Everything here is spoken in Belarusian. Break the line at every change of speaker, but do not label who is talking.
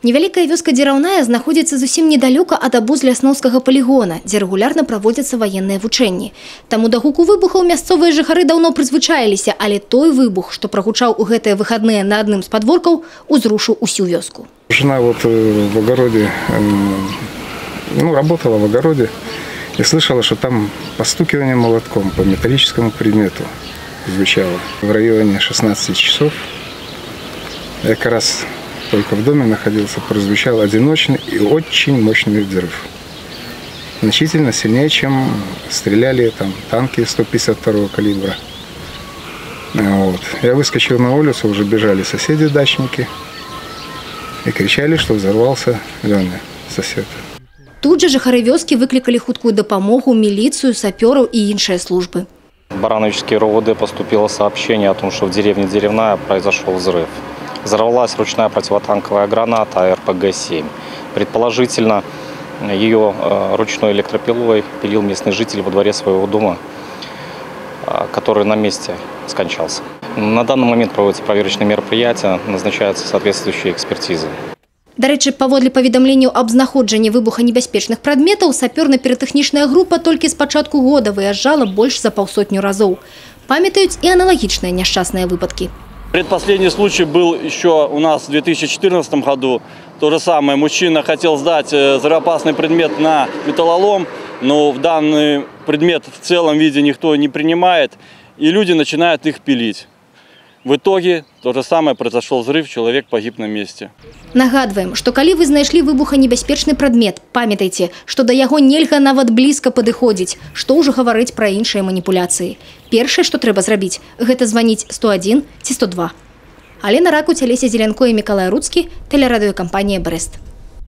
Невялікая вёска Дзераўная знаходзіцца зусім недалёка ад абоз лясноўскага палігона, дзе рэгулярна праводзяцца ваенныя вучэнні. Таму да гуку выбухаў мясцовыя жыхары даўно прызвычаіліся, але той выбух, што прагучаў у гэтыя выхадныя на адным з падворкаў, узрушыў усю вёску.
Жена в огороде, работала в огороде и слышала, что там постукивание молотком по металлическому предмету звучало. В районе 16 часов я как раз только в доме находился, прозвучал одиночный и очень мощный взрыв. Значительно сильнее, чем стреляли там танки 152-го калибра. Вот. Я выскочил на улицу, уже бежали соседи-дачники и кричали, что взорвался Леня, сосед.
Тут же жыхары вёскі выкликали хуткую дапамогу, милицию, саперов и іншыя службы.
В Барановичский РОВД поступило сообщение о том, что в деревне Деревная произошел взрыв. Взорвалась ручная противотанковая граната РПГ-7. Предположительно, ее ручной электропилой пилил местный житель во дворе своего дома, который на месте скончался. На данный момент проводятся проверочные мероприятия, назначаются соответствующие экспертизы.
До речі, паводле паведамленняў аб знаходжанні выбуханебяспечных прадметаў, сапёрна-піратэхнічная група толькі з пачатку года выязджала больш за 500 разоў. Памятаюць і аналагічныя няшчасныя выпадкі.
Предпоследний случай был еще у нас в 2014 году. То же самое. Мужчина хотел сдать взрывоопасный предмет на металлолом, но в данный предмет в целом виде никто не принимает, и люди начинают их пилить. В итоге то же самое, произошел взрыв, человек погиб на месте.
Нагадваем, што калі вы знайшлі выбуханебяспечны прадмет, памятайце, што да яго нельга нават блізка падыходзіць, што ўжо гаварыць пра іншыя маніпуляцыі. Першае, што трэба зрабіць, гэта званіць 101 ці 102. Алена Ракуць, Алеся Зеленко і Мікалай Руцкі, тэлерадыёкампанія «Брэст».